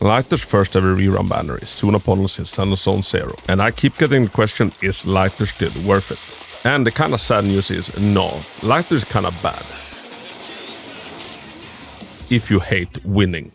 Lighter's first ever rerun banner is soon upon us in Center Zone 0, and I keep getting the question, is Lighter still worth it? And the kinda sad news is, no, Lighter is kinda bad. If you hate winning.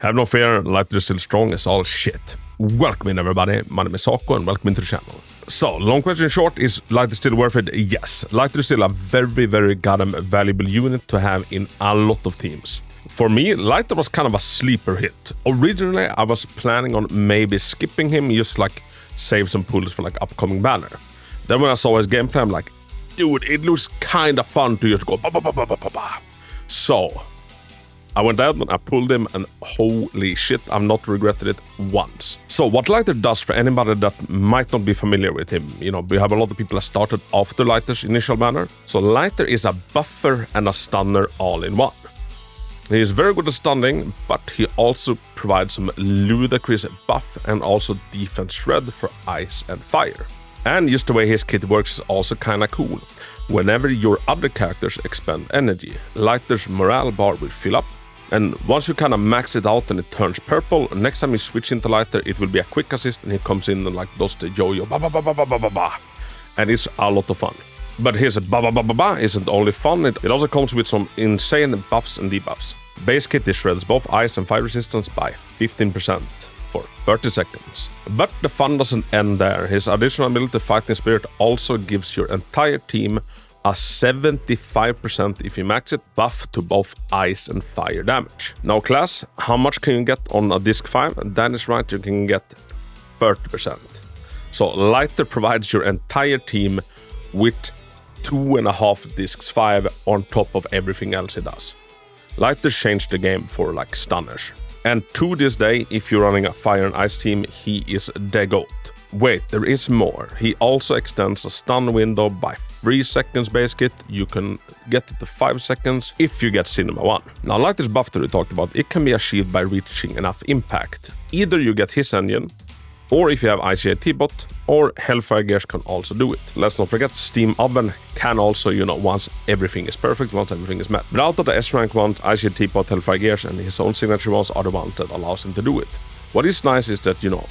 Have no fear, Lighter is still strong as all shit. Welcome in everybody, my name is Hako and welcome into the channel. So, long question short, is Lighter still worth it? Yes, Lighter is still a very goddamn valuable unit to have in a lot of teams. For me, Lighter was kind of a sleeper hit. Originally, I was planning on maybe skipping him, just like save some pulls for like upcoming banner. Then when I saw his gameplay, I'm like, dude, it looks kinda fun to just go ba ba ba ba ba ba ba. So, I went out and I pulled him and holy shit, I've not regretted it once. So what Lighter does, for anybody that might not be familiar with him, you know, we have a lot of people that started after Lighter's initial banner. So Lighter is a buffer and a stunner all in one. He is very good at stunning, but he also provides some ludicrous buff and also defense shred for ice and fire. And just the way his kit works is also kinda cool. Whenever your other characters expend energy, Lighter's morale bar will fill up. And once you kind of max it out and it turns purple, next time you switch into Lighter, it will be a quick assist and he comes in and like does the yo-yo ba ba ba ba ba ba ba ba. And it's a lot of fun. But his ba ba ba ba ba isn't only fun, it also comes with some insane buffs and debuffs. Base kit shreds both ice and fire resistance by 15% for 30 seconds. But the fun doesn't end there. His additional ability Fighting Spirit also gives your entire team a 75%, if you max it, buff to both ice and fire damage. Now class, how much can you get on a disc 5? That is right, you can get 30%. So Lighter provides your entire team with 2.5 discs 5 on top of everything else he does. Lighter changed the game for like stunners. And to this day, if you're running a fire and ice team, he is the GOAT. Wait, there is more. He also extends a stun window by 3 seconds base kit. You can get it to 5 seconds if you get Cinema 1. Now, like this buff that we talked about, it can be achieved by reaching enough impact. Either you get his engine, or if you have ICA T-Bot, or Hellfire Gears can also do it. Let's not forget, Steam Oven can also, you know, once everything is perfect, once everything is met. But out of the S-Rank ones, ICA T-Bot, Hellfire Gears, and his own signature ones are the ones that allows him to do it. What is nice is that, you know,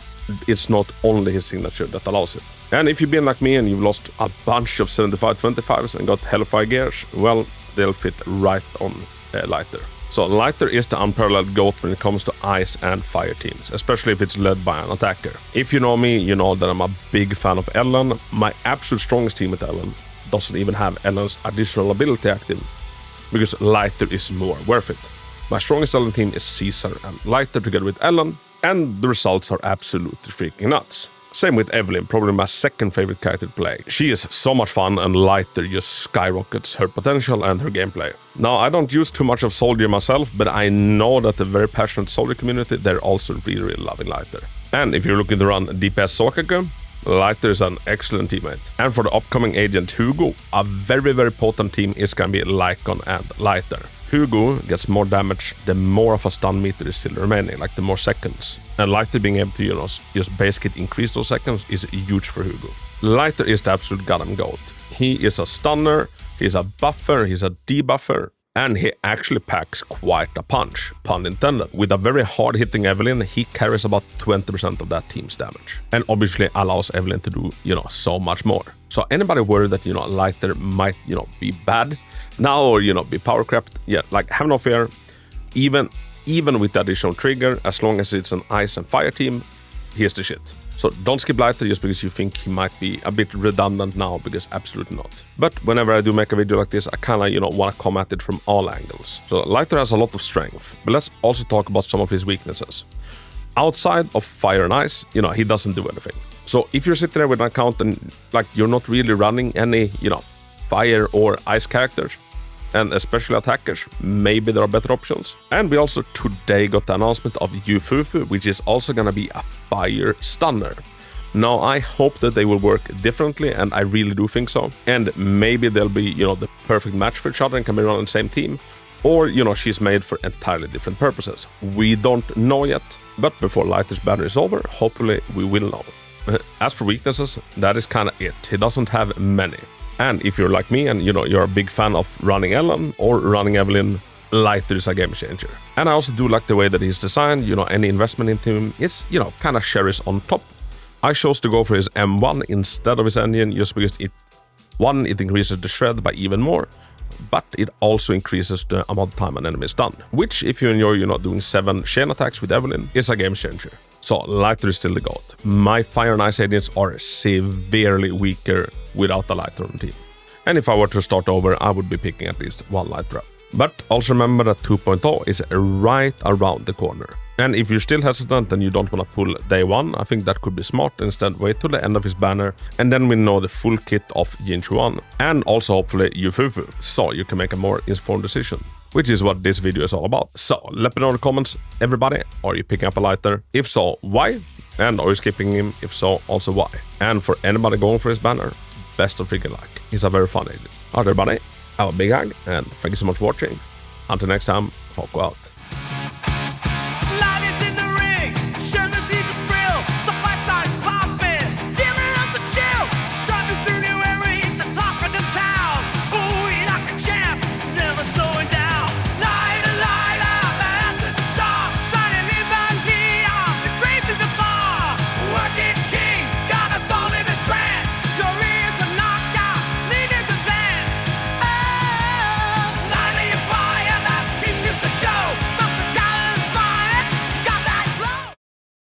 it's not only his signature that allows it. And if you've been like me and you've lost a bunch of 75-25s and got Hellfire Gears, well, they'll fit right on Lighter. So Lighter is the unparalleled GOAT when it comes to ice and fire teams, especially if it's led by an attacker. If you know me, you know that I'm a big fan of Ellen. My absolute strongest team with Ellen doesn't even have Ellen's additional ability active, because Lighter is more worth it. My strongest Ellen team is Caesar and Lighter together with Ellen, and the results are absolutely freaking nuts. Same with Evelyn, probably my second favorite character to play. She is so much fun and Lighter just skyrockets her potential and her gameplay. Now, I don't use too much of Soldier myself, but I know that the very passionate Soldier community, they're also really loving Lighter. And if you're looking to run DPS Sokaka, Lighter is an excellent teammate. And for the upcoming agent Hugo, a very potent team is gonna be Lycon and Lighter. Hugo gets more damage the more of a stun meter is still remaining, like the more seconds. And Lighter being able to, you know, just basically increase those seconds is huge for Hugo. Lighter is the absolute goddamn GOAT. He is a stunner, he's a buffer, he's a debuffer, And he actually packs quite a punch, pun intended. With a very hard-hitting Evelyn, he carries about 20% of that team's damage. And obviously allows Evelyn to do, so much more. So anybody worried that, Lighter might, be bad now or, be power crept, yeah, like, have no fear. Even with the additional trigger, as long as it's an ice and fire team, here's the shit. So don't skip Lighter just because you think he might be a bit redundant now, because absolutely not. But whenever I do make a video like this, I kinda, want to come at it from all angles. So Lighter has a lot of strength, but let's also talk about some of his weaknesses. Outside of fire and ice, he doesn't do anything. So if you're sitting there with an account and like you're not really running any, fire or ice characters, and especially attackers, maybe there are better options. And we also today got the announcement of Yufufu, which is also gonna be a fire stunner. Now I hope that they will work differently, and I really do think so. And maybe they'll be, the perfect match for each other and can be run on the same team. Or, she's made for entirely different purposes. We don't know yet, but before Lighter's banner is over, hopefully we will know. As for weaknesses, that is kinda it. He doesn't have many. And if you're like me and you're a big fan of running Ellen or running Evelyn, Lighter is a game changer. And I also do like the way that he's designed, any investment into him is, kind of cherries on top. I chose to go for his M1 instead of his engine just because it increases the shred by even more, but it also increases the amount of time an enemy is done, which if you enjoy, doing 7 chain attacks with Evelyn, is a game changer. So Lighter is still the GOAT. My fire and ice agents are severely weaker without a Lighter on the team. And if I were to start over, I would be picking at least one Lighter up. But also remember that 2.0 is right around the corner. And if you're still hesitant and you don't want to pull day 1, I think that could be smart. Instead, wait till the end of his banner, and then we know the full kit of Jinchuan, and also hopefully Yufufu, so you can make a more informed decision. Which is what this video is all about. So let me know in the comments, everybody, are you picking up a Lighter? If so, why? And are you skipping him? If so, also why? And for anybody going for his banner, best of freaking luck. He's a very fun agent. Alright everybody, have a big hug, and thank you so much for watching. Until next time, Hako out.